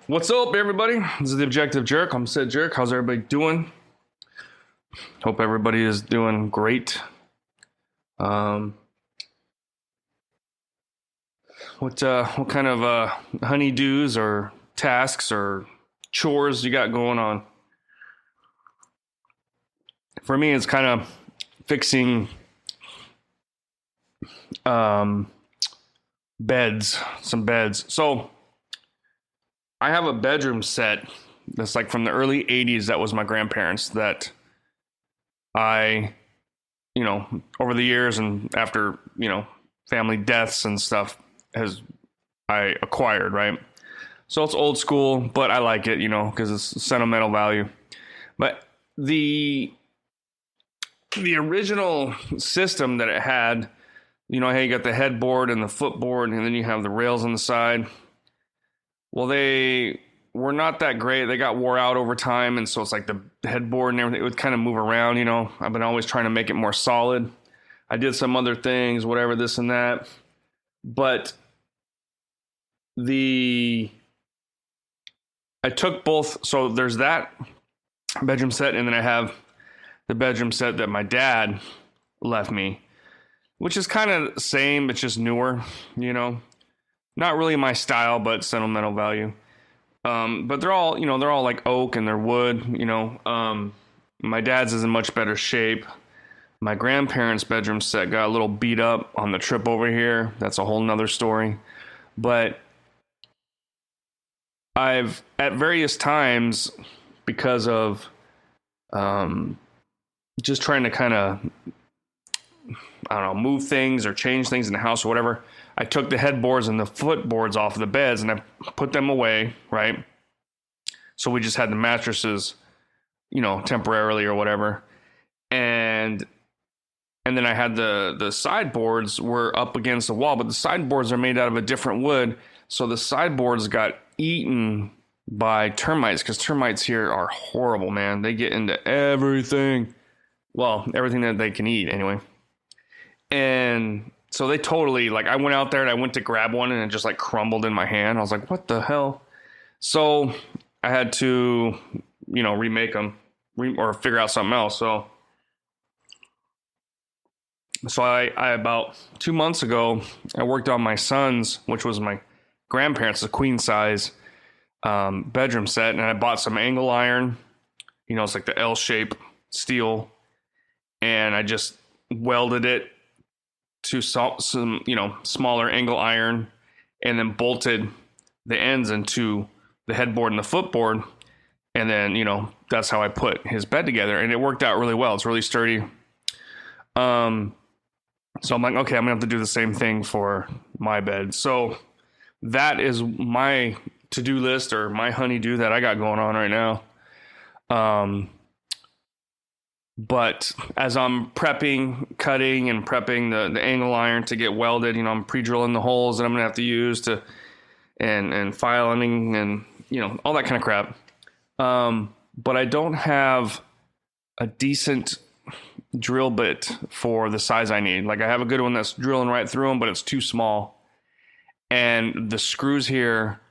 What's up, everybody? This is the Objective Jerk. I'm Sid Jerk. How's everybody doing? Hope everybody is doing great. What kind of honeydews or tasks or chores you got going on? For me, it's kind of fixing beds, some beds. So I have a bedroom set that's like from the early 80s. That was my grandparents that I, over the years and after, family deaths and stuff I acquired, right? So it's old school, but I like it, because it's sentimental value. But the original system that it had, hey, you got the headboard and the footboard, and then you have the rails on the side. Well, they were not that great. They got wore out over time, and so it's like the headboard and everything, it would kind of move around, I've been always trying to make it more solid. I did some other things, whatever, this and that. But I took both, so there's that bedroom set, and then I have the bedroom set that my dad left me, which is kind of the same, it's just newer, Not really my style, but sentimental value. But they're all like oak and they're wood, My dad's is in much better shape. My grandparents' bedroom set got a little beat up on the trip over here. That's a whole nother story. But I've, at various times, because of just trying to kind of, move things or change things in the house or whatever, I took the headboards and the footboards off of the beds and I put them away, right? So we just had the mattresses, temporarily or whatever. And then I had the sideboards were up against the wall, but the sideboards are made out of a different wood. So the sideboards got eaten by termites, because termites here are horrible, man. They get into everything. Well, everything that they can eat anyway. And so they totally, I went out there and I went to grab one and it just crumbled in my hand. I was like, what the hell? So I had to, remake them or figure out something else. So I about 2 months ago, I worked on my son's, which was my grandparents' queen size bedroom set. And I bought some angle iron, it's like the L-shape steel. And I just welded it to some smaller angle iron, and then bolted the ends into the headboard and the footboard. And then, that's how I put his bed together, and it worked out really well. It's really sturdy. So I'm like, okay, I'm gonna have to do the same thing for my bed. So that is my to-do list, or my honey-do that I got going on right now. But as I'm cutting and prepping the angle iron to get welded, I'm pre-drilling the holes that I'm going to have to use and filing and, all that kind of crap. But I don't have a decent drill bit for the size I need. I have a good one that's drilling right through them, but it's too small. And the screws here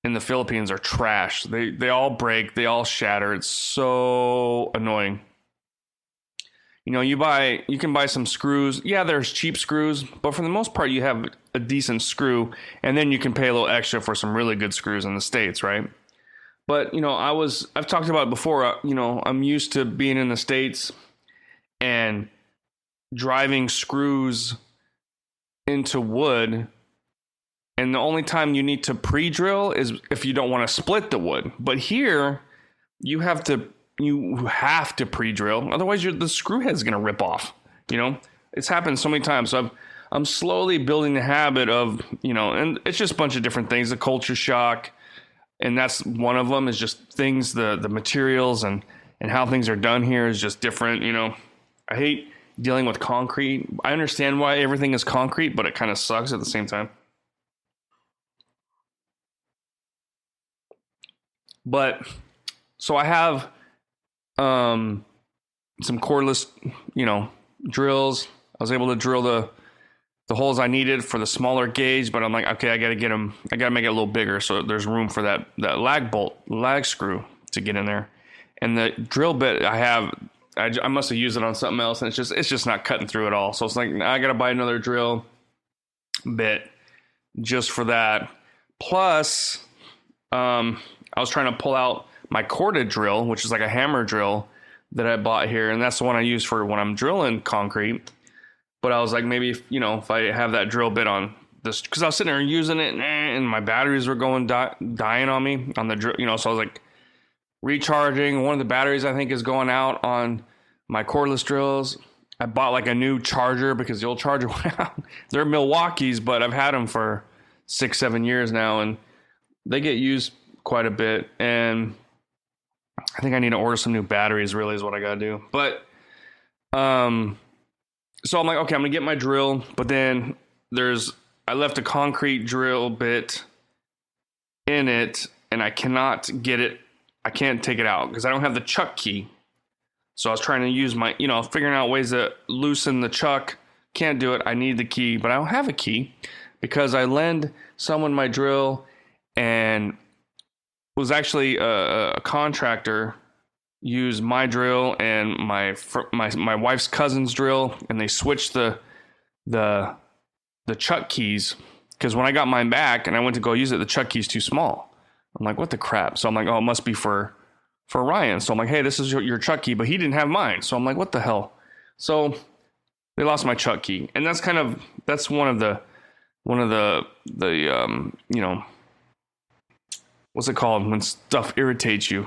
in the Philippines are trash. They all break. They all shatter. It's so annoying. You can buy some screws. Yeah, there's cheap screws, but for the most part, you have a decent screw, and then you can pay a little extra for some really good screws in the States, right? But, I've talked about it before, I'm used to being in the States and driving screws into wood, and the only time you need to pre-drill is if you don't want to split the wood. But here, you have to pre-drill, otherwise the screw head's going to rip off. It's happened so many times. So I'm slowly building the habit of, and it's just a bunch of different things, the culture shock. And that's one of them, is just things, the materials and how things are done here is just different. I hate dealing with concrete. I understand why everything is concrete, but it kind of sucks at the same time. But so I have some cordless, drills. I was able to drill the holes I needed for the smaller gauge, but I'm like, okay, I got to make it a little bigger so there's room for that lag screw to get in there. And the drill bit I must have used it on something else, and it's just not cutting through at all. So it's like, I got to buy another drill bit just for that. Plus, I was trying to pull out my corded drill, which is like a hammer drill that I bought here, and that's the one I use for when I'm drilling concrete. But I was like, maybe if I have that drill bit on this, because I was sitting there using it, and my batteries were going dying on me on the drill, so I was like recharging. One of the batteries I think is going out on my cordless drills. I bought like a new charger because the old charger went out. They're Milwaukee's, but I've had them for 6-7 years now, and they get used quite a bit. And I think I need to order some new batteries, really, is what I got to do. But, so I'm like, okay, I'm going to get my drill, but then I left a concrete drill bit in it, and I cannot get it. I can't take it out because I don't have the chuck key. So I was trying to use my, figuring out ways to loosen the chuck. Can't do it. I need the key, but I don't have a key because I lend someone my drill, and was actually a contractor used my drill and my wife's cousin's drill, and they switched the chuck keys, because when I got mine back and I went to go use it, the chuck key's too small. I'm like, what the crap? So I'm like, oh, it must be for Ryan. So I'm like, hey, this is your chuck key, but he didn't have mine. So I'm like, what the hell? So they lost my chuck key, and that's one of the what's it called when stuff irritates you?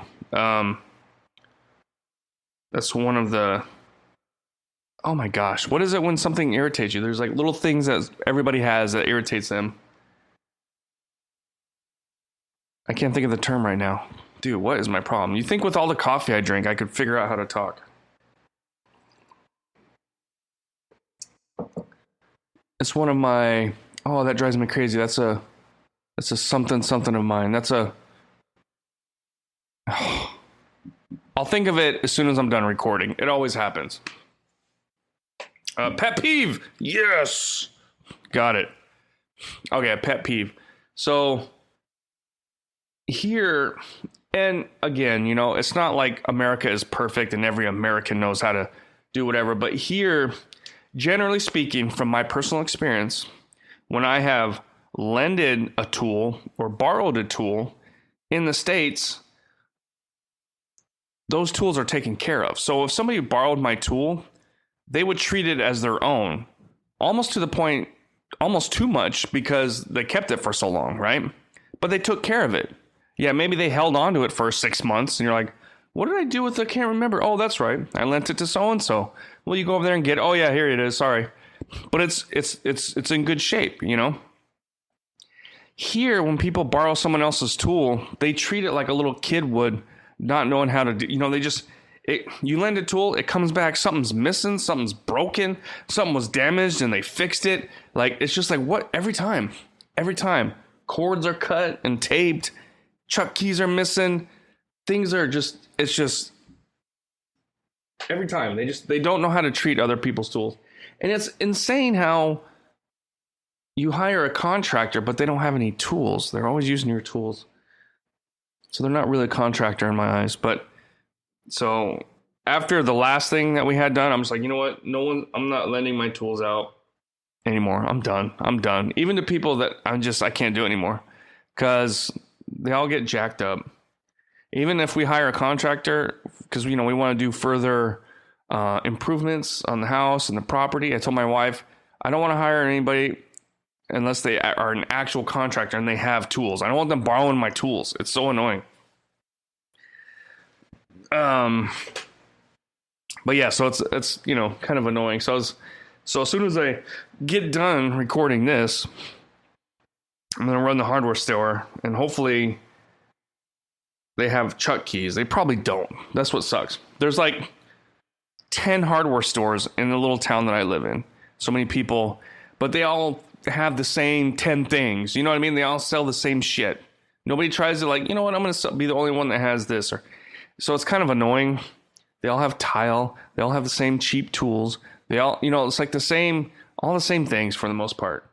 That's one of the, oh my gosh, what is it when something irritates you? There's like little things that everybody has that irritates them. I can't think of the term right now. Dude, what is my problem? You think with all the coffee I drink, I could figure out how to talk. It's one of my, oh, that drives me crazy. That's a something of mine. I'll think of it as soon as I'm done recording. It always happens. Pet peeve. Yes. Got it. Okay, a pet peeve. So here, and again, it's not like America is perfect and every American knows how to do whatever. But here, generally speaking, from my personal experience, when I have lended a tool or borrowed a tool in the States, those tools are taken care of. So if somebody borrowed my tool, they would treat it as their own, almost to the point, almost too much, because they kept it for so long, right? But they took care of it. Yeah, maybe they held on to it for 6 months, and you're like, what did I do with it? I can't remember. Oh, that's right. I lent it to so-and-so. Well, you go over there and get it. Oh yeah, here it is. Sorry. But it's in good shape, Here, when people borrow someone else's tool, they treat it like a little kid would, not knowing how to do, you lend a tool, it comes back, something's missing, something's broken, something was damaged, and they fixed it. Like, it's just like, what? Every time, cords are cut and taped, chuck keys are missing, things are just, it's just, every time, they don't know how to treat other people's tools. And it's insane how you hire a contractor, but they don't have any tools. They're always using your tools. So they're not really a contractor in my eyes. But so after the last thing that we had done, I'm just like, you know what? I'm not lending my tools out anymore. I'm done. Even to people that I can't do anymore, because they all get jacked up. Even if we hire a contractor, because we want to do further improvements on the house and the property. I told my wife, I don't want to hire anybody unless they are an actual contractor and they have tools. I don't want them borrowing my tools. It's so annoying. But yeah, so it's kind of annoying. So as soon as I get done recording this, I'm gonna run the hardware store, and hopefully they have chuck keys. They probably don't. That's what sucks. There's like 10 hardware stores in the little town that I live in. So many people, but they all have the same 10 things. You know what I mean? They all sell the same shit. Nobody tries to I'm going to be the only one that has this. So it's kind of annoying. They all have tile. They all have the same cheap tools. They all, it's like the same All the same things for the most part.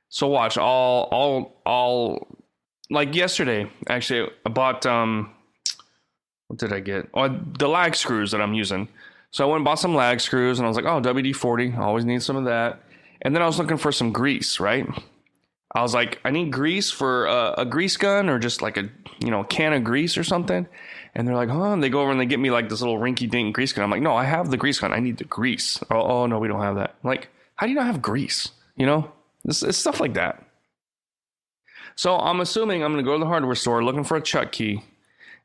So watch, all like yesterday, actually, I bought, what did I get? Oh, the lag screws that I'm using. So I went and bought some lag screws, and I was like, oh, WD-40, always need some of that. And then I was looking for some grease, right? I was like, I need grease for a grease gun, or just like a can of grease or something. And they're like, huh? And they go over and they get me like this little rinky-dink grease gun. I'm like, no, I have the grease gun. I need the grease. Oh no, we don't have that. I'm like, how do you not have grease? It's stuff like that. So I'm assuming I'm going to go to the hardware store looking for a chuck key,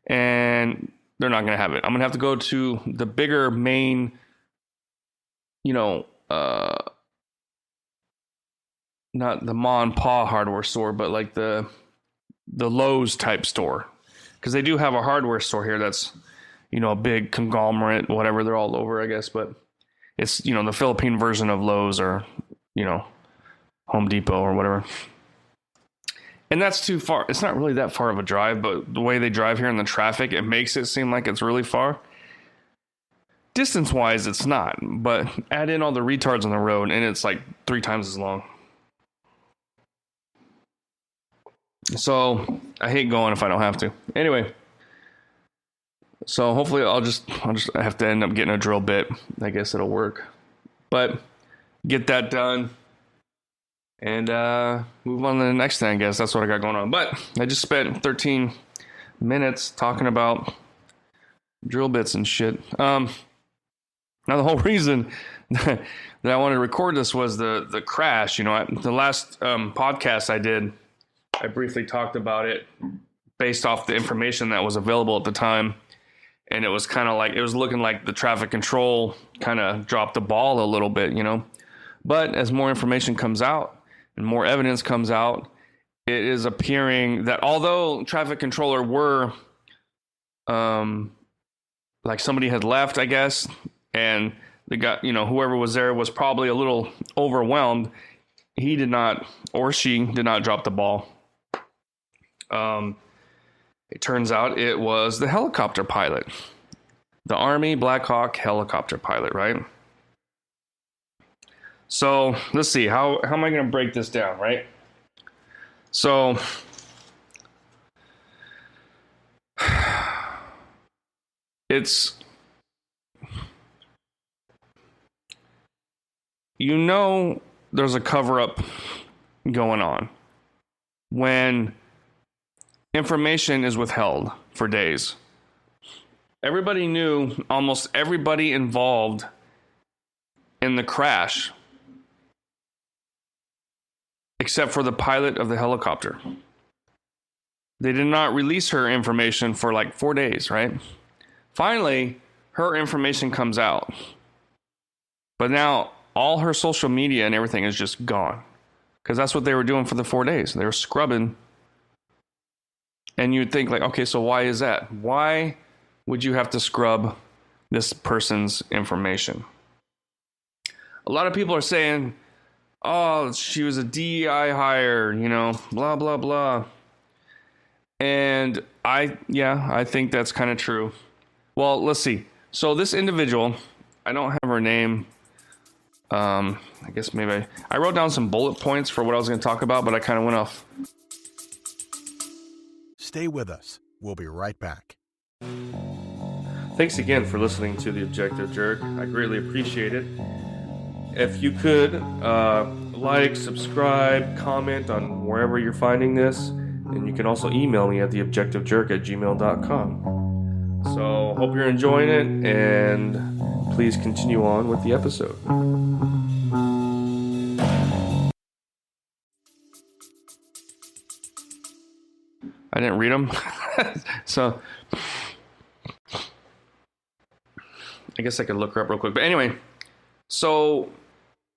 and they're not going to have it. I'm going to have to go to the bigger main, not the Ma and Pa hardware store, but like the Lowe's type store. Because they do have a hardware store here that's, a big conglomerate, whatever. They're all over, I guess. But it's, the Philippine version of Lowe's, or, Home Depot or whatever. And that's too far. It's not really that far of a drive, but the way they drive here in the traffic, it makes it seem like it's really far. Distance-wise, it's not. But add in all the retards on the road, and it's like 3 times as long. So I hate going if I don't have to. Anyway, so hopefully I'll just have to end up getting a drill bit. I guess it'll work. But get that done. And move on to the next thing, I guess. That's what I got going on. But I just spent 13 minutes talking about drill bits and shit. Now, the whole reason that I wanted to record this was the crash. The last podcast I did, I briefly talked about it based off the information that was available at the time. And it was kind of like, it was looking like the traffic control kind of dropped the ball a little bit, But as more information comes out, and more evidence comes out, it is appearing that although traffic controller were, like somebody had left, I guess, and the guy, whoever was there was probably a little overwhelmed, he did not, or she did not drop the ball. It turns out it was the helicopter pilot, the Army Blackhawk helicopter pilot, right? So let's see, how am I going to break this down, right? So it's, there's a cover-up going on when information is withheld for days. Everybody knew, almost everybody involved in the crash, except for the pilot of the helicopter. They did not release her information for like 4 days, right? Finally, her information comes out. But now all her social media and everything is just gone. Because that's what they were doing for the 4 days. They were scrubbing. And you'd think like, okay, so why is that? Why would you have to scrub this person's information? A lot of people are saying, oh, she was a DEI hire, blah, blah, blah. And I think that's kind of true. Well, let's see. So this individual, I don't have her name. I guess maybe I wrote down some bullet points for what I was going to talk about, but I kind of went off. Stay with us. We'll be right back. Thanks again for listening to The Objective Jerk. I greatly appreciate it. If you could like, subscribe, comment on wherever you're finding this, and you can also email me at theobjectivejerk@gmail.com. So hope you're enjoying it, and please continue on with the episode. I didn't read them, so I guess I could look her up real quick. But anyway, so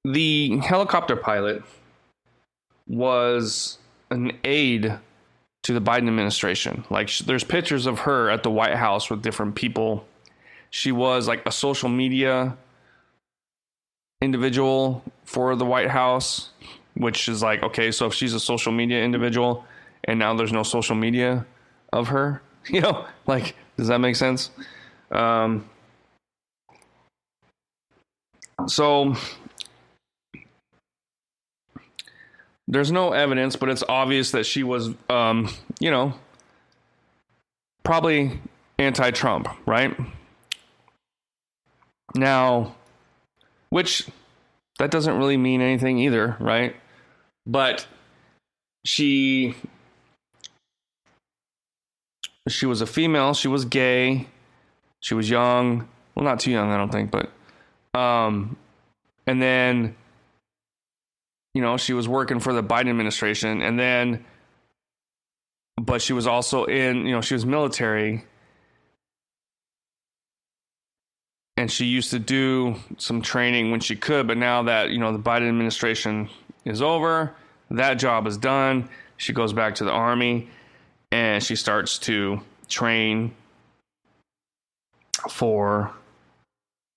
the helicopter pilot was an aide to the Biden administration. Like, there's pictures of her at the White House with different people. She was like a social media individual for the White House, which is like, okay, so if she's a social media individual and now there's no social media of her, like, does that make sense? So there's no evidence, but it's obvious that she was, you know, probably anti-Trump, right? Now, which that doesn't really mean anything either, right? But she was a female, she was gay, she was young, well, not too young, I don't think, but and then, you know, she was working for the Biden administration, and then, but she was also in, you know, she was military, and she used to do some training when she could, but now that, you know, the Biden administration is over, that job is done, she goes back to the Army, and she starts to train for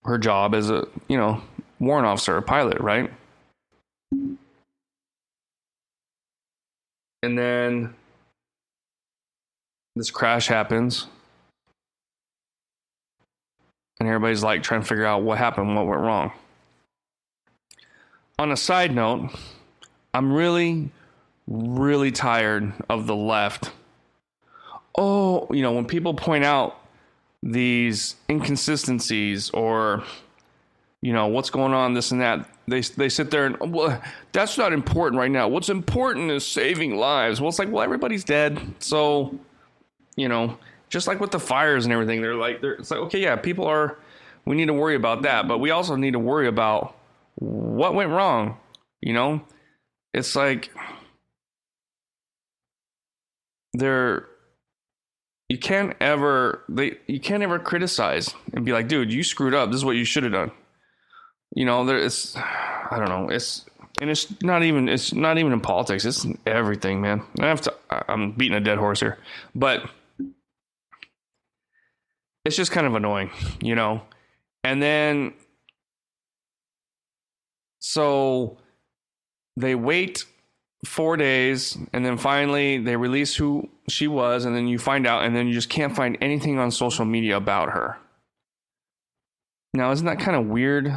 her job as a, you know, warrant officer, a pilot, right? And then this crash happens, and everybody's like trying to figure out what happened, what went wrong. On a side note, I'm really, really tired of the left. Oh, you know, when people point out these inconsistencies or, you know, what's going on, this and that, they sit there and, well, that's not important right now. What's important is saving lives. Well, it's like, well, everybody's dead. So, you know, just like with the fires and everything, it's like, okay, yeah, we need to worry about that, but we also need to worry about what went wrong. You know, it's like you can't ever criticize and be like, dude, you screwed up. This is what you should have done. You know, I don't know. It's not even in politics. It's in everything, man. I'm beating a dead horse here, but it's just kind of annoying, you know? And then, so they wait 4 days, and then finally they release who she was, and then you find out, and then you just can't find anything on social media about her. Now, isn't that kind of weird?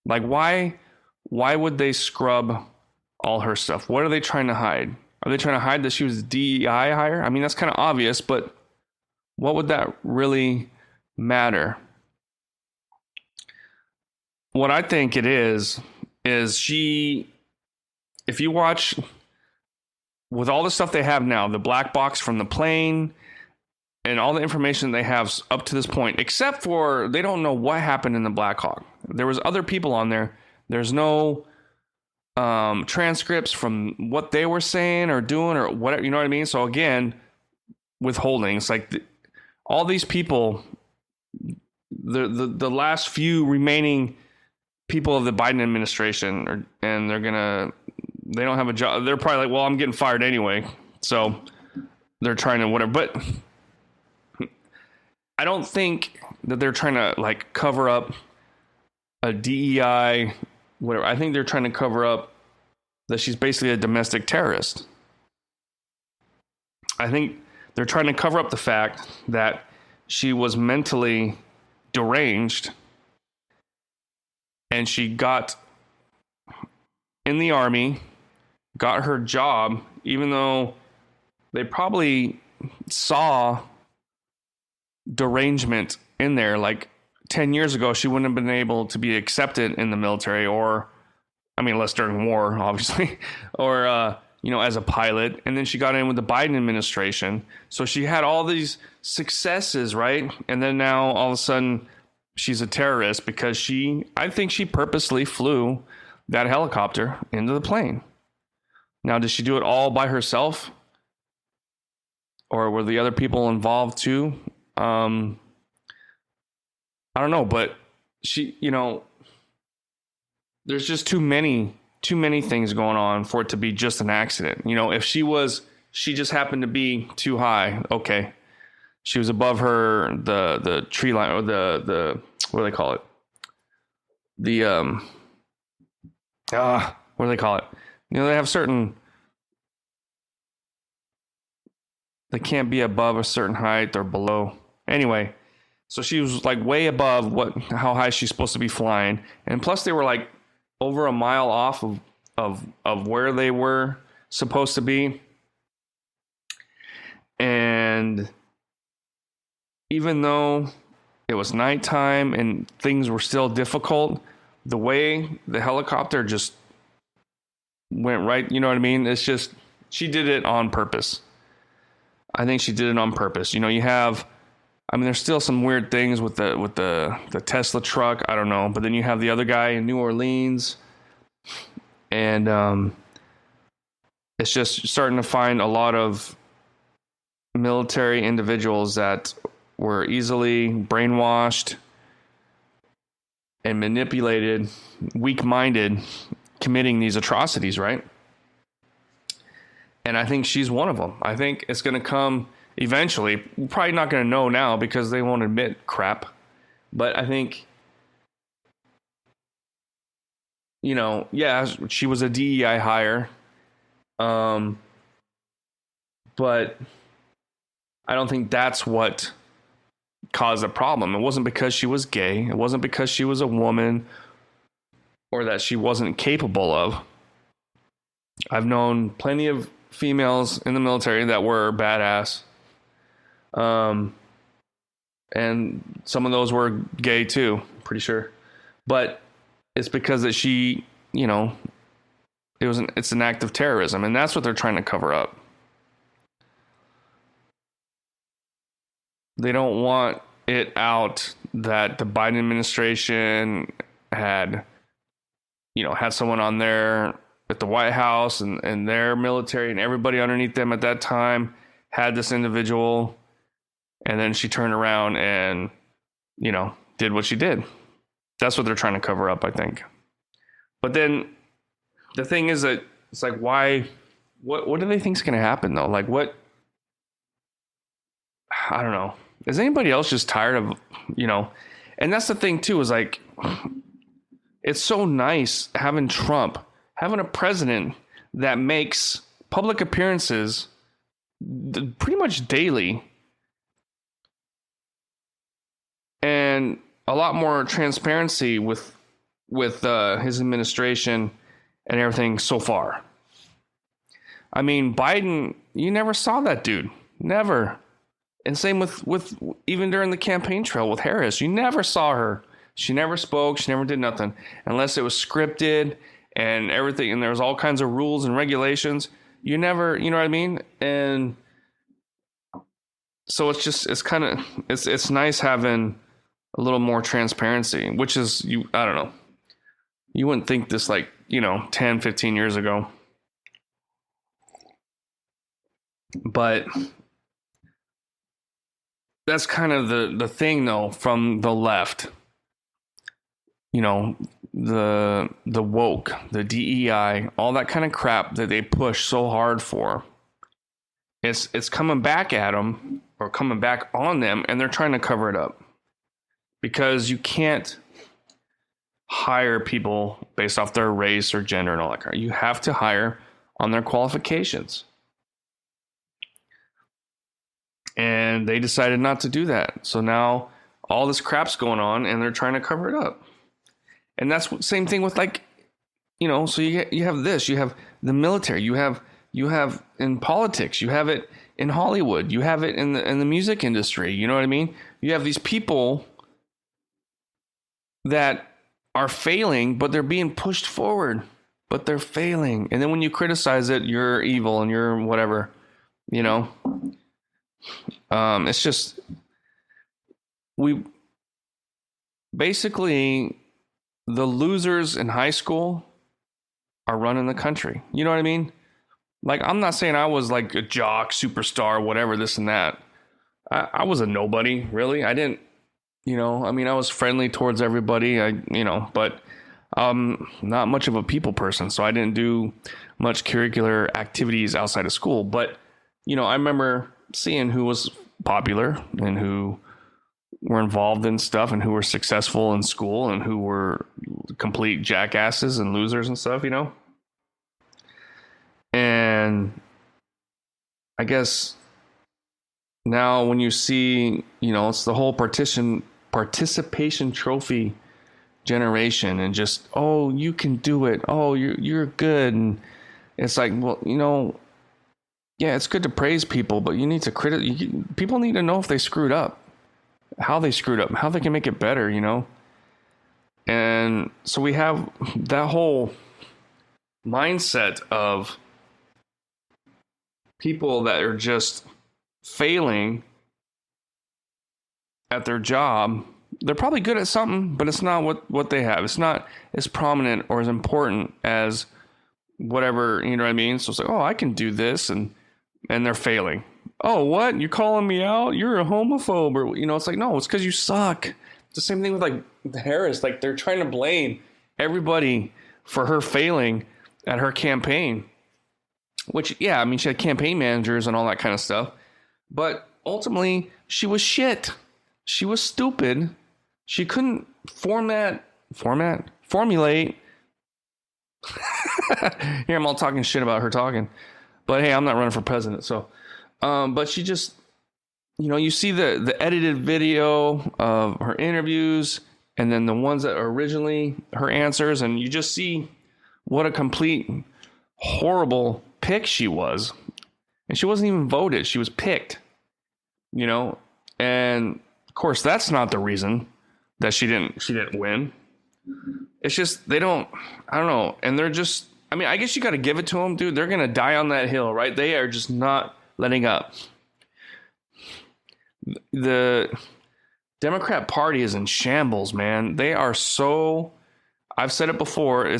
Like, why would they scrub all her stuff? What are they trying to hide? Are they trying to hide that she was a DEI hire? I mean, that's kind of obvious, but what would that really matter? What I think it is she, if you watch, with all the stuff they have now, the black box from the plane and all the information they have up to this point, except for they don't know what happened in the Blackhawk. There was other people on there. There's no transcripts from what they were saying or doing or whatever, you know what I mean? So again, withholding. It's like all these people, the last few remaining people of the Biden administration, and they don't have a job. They're probably like, well, I'm getting fired anyway. So they're trying to whatever. But I don't think that they're trying to like cover up a DEI, whatever. I think they're trying to cover up that she's basically a domestic terrorist. I think they're trying to cover up the fact that she was mentally deranged and she got in the Army, got her job, even though they probably saw derangement in there. Like 10 years ago, she wouldn't have been able to be accepted in the military, or, I mean, unless during war, obviously, or, you know, as a pilot. And then she got in with the Biden administration. So she had all these successes, right? And then now all of a sudden she's a terrorist because I think she purposely flew that helicopter into the plane. Now, did she do it all by herself? Or were the other people involved too? I don't know, but she, you know, there's just too many things going on for it to be just an accident. You know, if she just happened to be too high, okay. She was above the tree line, or the what do they call it? What do they call it? You know, they have they can't be above a certain height or below. Anyway, so she was like way above how high she's supposed to be flying. And plus they were like over a mile off of of where they were supposed to be. And even though it was nighttime and things were still difficult, the way the helicopter just went right, you know what I mean? It's just, she did it on purpose. I think she did it on purpose. You know, you have, I mean, there's still some weird things with the Tesla truck. I don't know. But then you have the other guy in New Orleans. And it's just starting to find a lot of military individuals that were easily brainwashed and manipulated, weak-minded, committing these atrocities, right? And I think she's one of them. I think it's going to come eventually. We're probably not going to know now because they won't admit crap. But I think, you know, yeah, she was a DEI hire. But I don't think that's what caused the problem. It wasn't because she was gay. It wasn't because she was a woman or that she wasn't capable of. I've known plenty of females in the military that were badass. And some of those were gay too, pretty sure. But it's because that she, you know, it's an act of terrorism, and that's what they're trying to cover up. They don't want it out that the Biden administration had someone on there at the White House and their military and everybody underneath them at that time had this individual, and then she turned around and, you know, did what she did. That's what they're trying to cover up, I think. But then the thing is that it's like, why, what do they think is going to happen though? Like what, I don't know. Is anybody else just tired of, you know, and that's the thing too, is like, it's so nice having Trump, having a president that makes public appearances pretty much daily and a lot more transparency with his administration and everything so far. I mean, Biden, you never saw that dude. Never. And same with even during the campaign trail with Harris, you never saw her. She never spoke. She never did nothing unless it was scripted and everything. And there was all kinds of rules and regulations. You never, you know what I mean? And so it's nice having a little more transparency, which is, I don't know. You wouldn't think this 10, 15 years ago. But that's kind of the thing though from the left. You know, the woke, the DEI, all that kind of crap that they push so hard for. It's coming back at them or coming back on them, and they're trying to cover it up. Because you can't hire people based off their race or gender and all that kind of. You have to hire on their qualifications. And they decided not to do that. So now all this crap's going on and they're trying to cover it up. And that's the same thing with so you have this, you have the military, you have in politics, you have it in Hollywood, you have it in the music industry. You know what I mean? You have these people that are failing, but they're being pushed forward, but they're failing. And then when you criticize it, you're evil and you're whatever, you know. It's just, we basically, the losers in high school are running the country. You know what I mean? Like, I'm not saying I was like a jock, superstar, whatever, this and that. I was a nobody, really. I didn't, I was friendly towards everybody, but not much of a people person. So I didn't do much curricular activities outside of school. But, I remember seeing who was popular and who were involved in stuff and who were successful in school and who were complete jackasses and losers and stuff, And I guess now when you see, it's the whole participation trophy generation and just, oh, you can do it. Oh, you're good. And it's like, well, yeah, it's good to praise people, but you need to people need to know if they screwed up, how they screwed up, how they can make it better, And so we have that whole mindset of people that are just failing at their job. They're probably good at something, but it's not what they have. It's not as prominent or as important as whatever, you know what I mean? So it's like, oh, I can do this, and they're failing. Oh, what? You calling me out? You're a homophobe, or it's like, no, it's because you suck. It's the same thing with like Harris. Like they're trying to blame everybody for her failing at her campaign. Which, yeah, I mean, she had campaign managers and all that kind of stuff, but ultimately she was shit. She was stupid. She couldn't formulate. Here I'm all talking shit about her talking, but hey, I'm not running for president. So, but she just, you see the edited video of her interviews and then the ones that are originally her answers, and you just see what a complete horrible pick she was. And she wasn't even voted. She was picked, and of course that's not the reason that she didn't win. It's just, I don't know. And they're just, I mean, I guess you got to give it to them, dude. They're going to die on that hill, right? They are just not letting up. The Democrat Party is in shambles, man. They are so, I've said it before,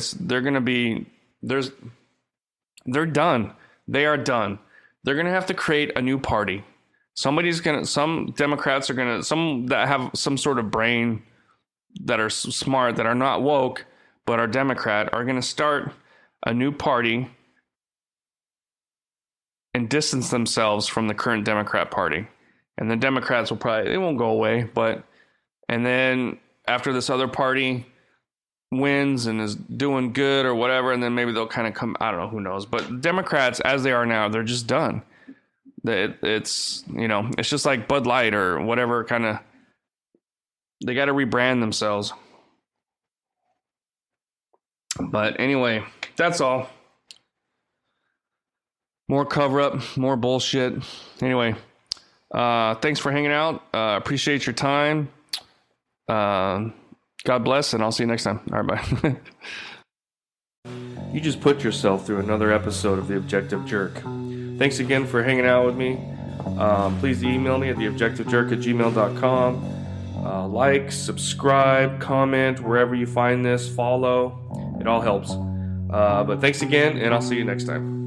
they're done. They are done. They're going to have to create a new party. Some Democrats are going to, some that have some sort of brain, that are smart, that are not woke, but are Democrat, are going to start a new party and distance themselves from the current Democrat Party. And the Democrats they won't go away, and then after this other party wins and is doing good or whatever, and then maybe they'll kind of come, I don't know, who knows. But Democrats, as they are now, they're just done. It's, it's just like Bud Light or whatever kind of, they got to rebrand themselves. But anyway, that's all. More cover up, more bullshit. Anyway, thanks for hanging out. Appreciate your time. God bless, and I'll see you next time. All right, bye. You just put yourself through another episode of The Objective Jerk. Thanks again for hanging out with me. Please email me at theobjectivejerk@gmail.com. Like, subscribe, comment, wherever you find this, follow. It all helps. But thanks again, and I'll see you next time.